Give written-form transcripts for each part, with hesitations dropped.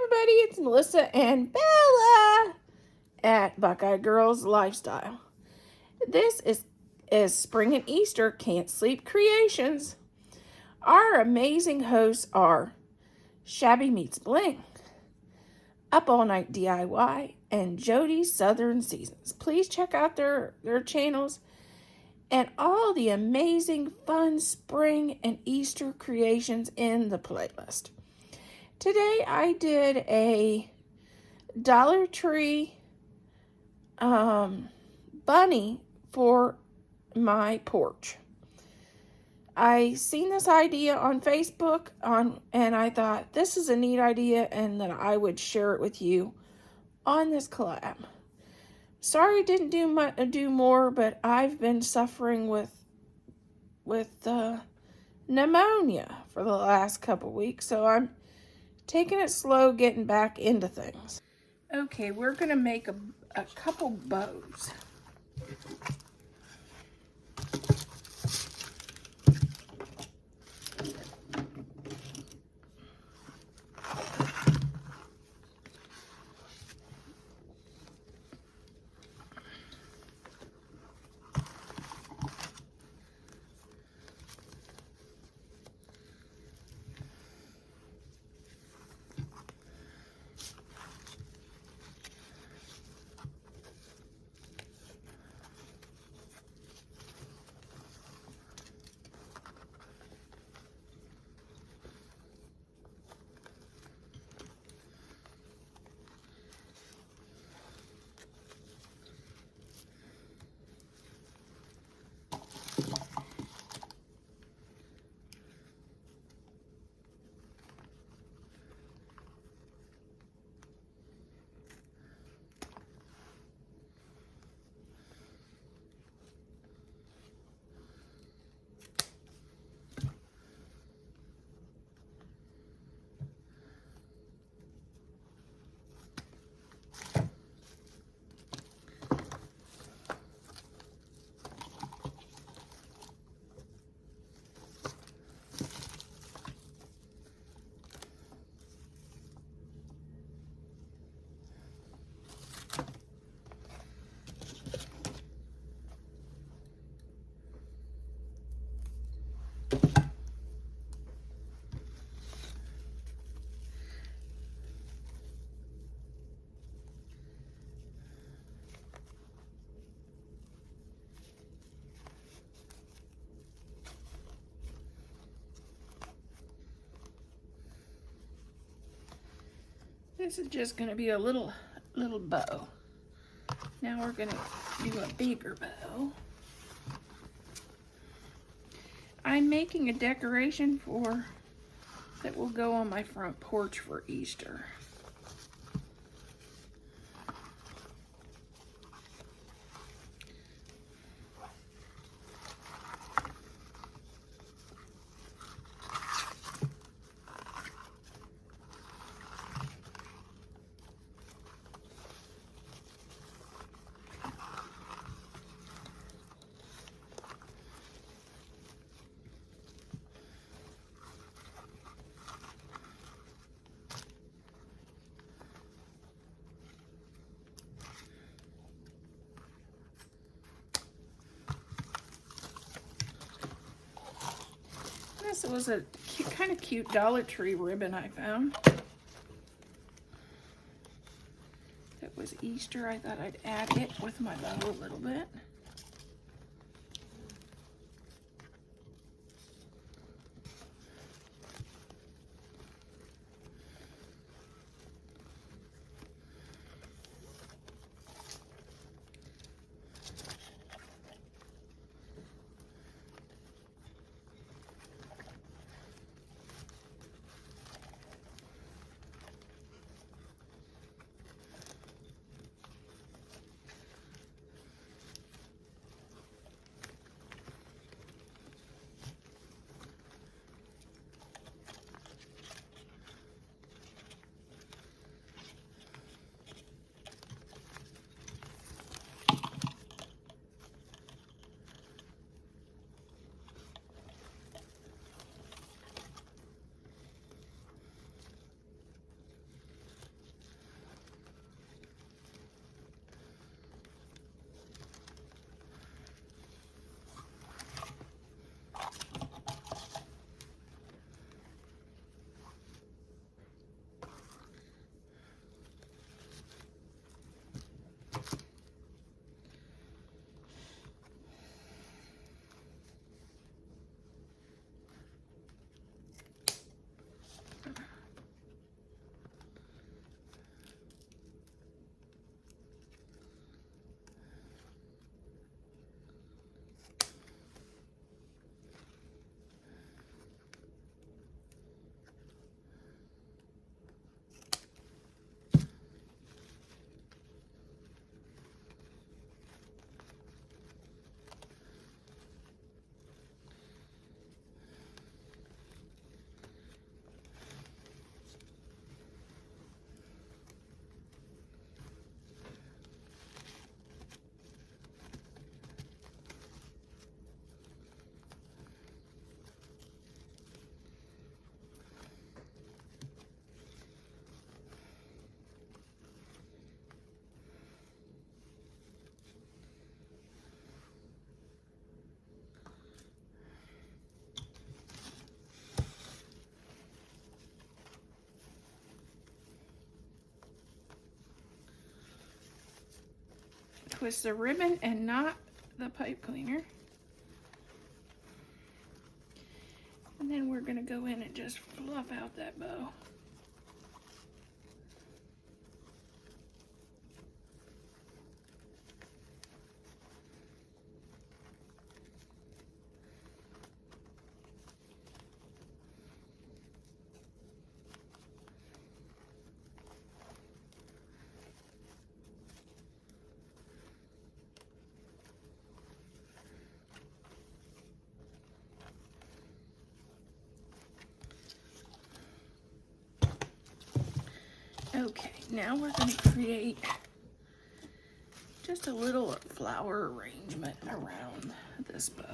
everybody, it's Melissa and Bella at Buckeye Girls Lifestyle. This is Spring and Easter Can't Sleep Creations. Our amazing hosts are Shabby Meets Bling, Up All Night DIY, and Jody's Southern Seasons. Please check out their channels and all the amazing fun spring and Easter creations in the playlist. Today I did a Dollar Tree bunny for my porch. I seen this idea on Facebook and I thought this is a neat idea and that I would share it with you on this collab. Sorry I didn't do more, but I've been suffering with pneumonia for the last couple weeks, so I'm taking it slow getting back into things. Okay, we're going to make a couple bows. This is just going to be a little bow. Now we're going to do a bigger bow. I'm making a decoration that will go on my front porch for Easter. This was a kind of cute Dollar Tree ribbon I found. It was Easter. I thought I'd add it with my bow a little bit. twist the ribbon and not the pipe cleaner. And then we're gonna go in and just fluff out that bow. Okay, now we're going to create just a little flower arrangement around this bow.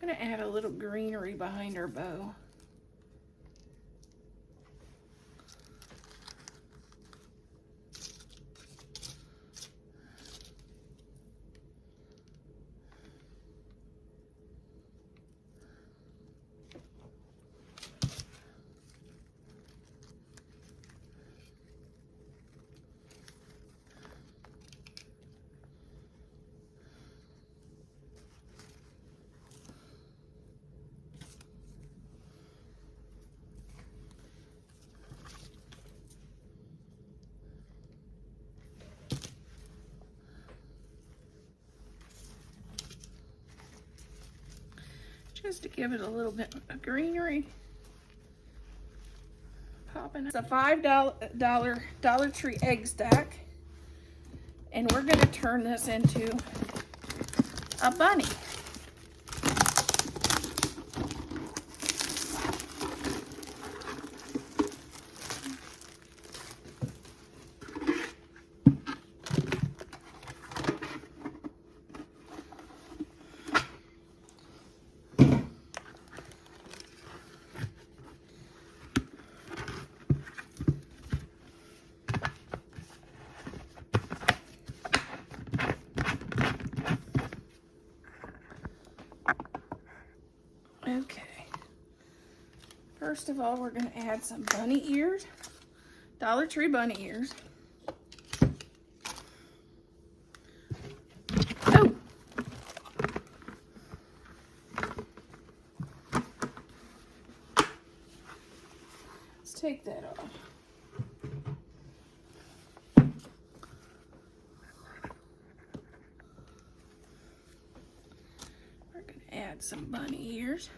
I'm going to add a little greenery behind our bow. Just to give it a little bit of greenery. Popping. It's a $5 Dollar Tree egg stack. And we're going to turn this into a bunny. Okay, first of all, we're going to add some bunny ears, Dollar Tree bunny ears. Oh! Let's take that off. We're going to add some bunny ears.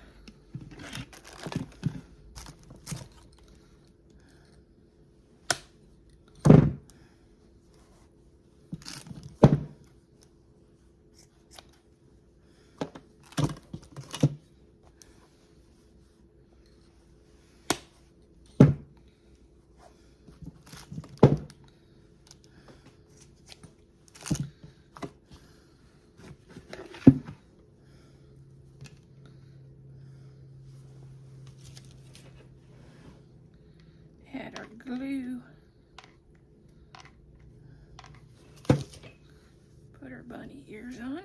Add our glue. Put our bunny ears on.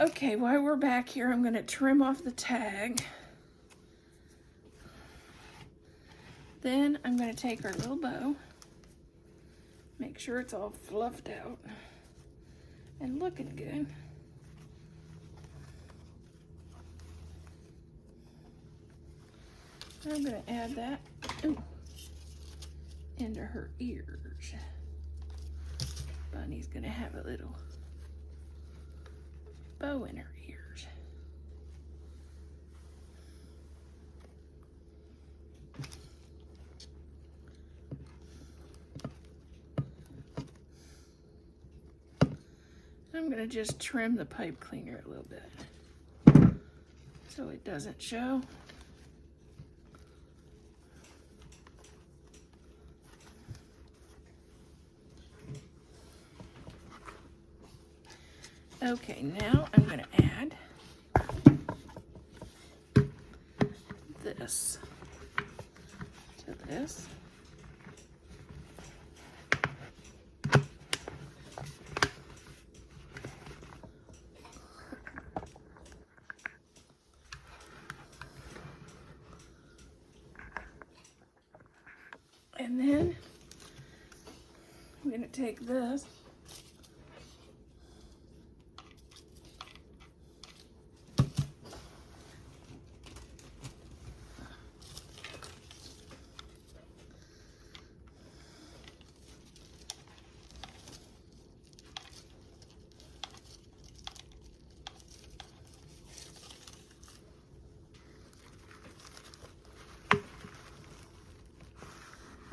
Okay, while we're back here, I'm going to trim off the tag. Then I'm going to take our little bow, make sure it's all fluffed out and looking good. I'm going to add that into her ears. Bunny's going to have a little bow in her ears. I'm going to just trim the pipe cleaner a little bit so it doesn't show. Okay, now I'm going to add this to this. And then I'm going to take this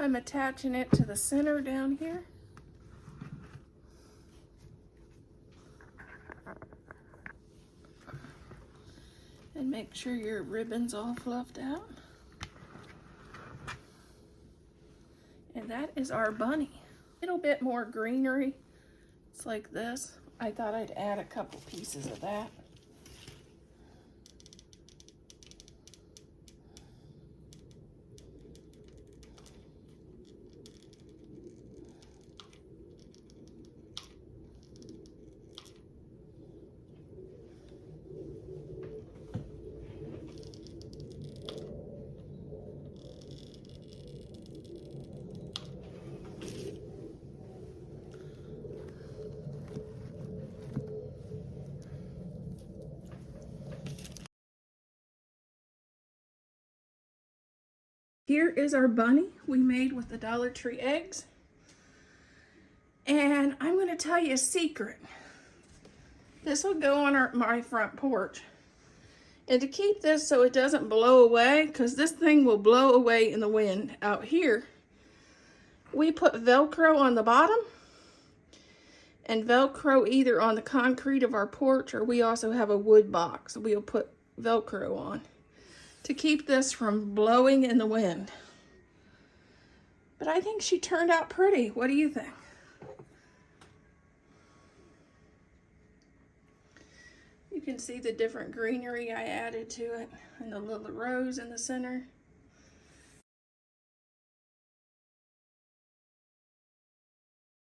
I'm attaching it to the center down here. And make sure your ribbon's all fluffed out. And that is our bunny. A little bit more greenery. It's like this. I thought I'd add a couple pieces of that. Here is our bunny we made with the Dollar Tree eggs. And I'm going to tell you a secret. This will go on my front porch. And to keep this so it doesn't blow away, because this thing will blow away in the wind out here, we put Velcro on the bottom and Velcro either on the concrete of our porch, or we also have a wood box we'll put Velcro on to keep this from blowing in the wind. But I think she turned out pretty. What do you think? You can see the different greenery I added to it and the little rose in the center.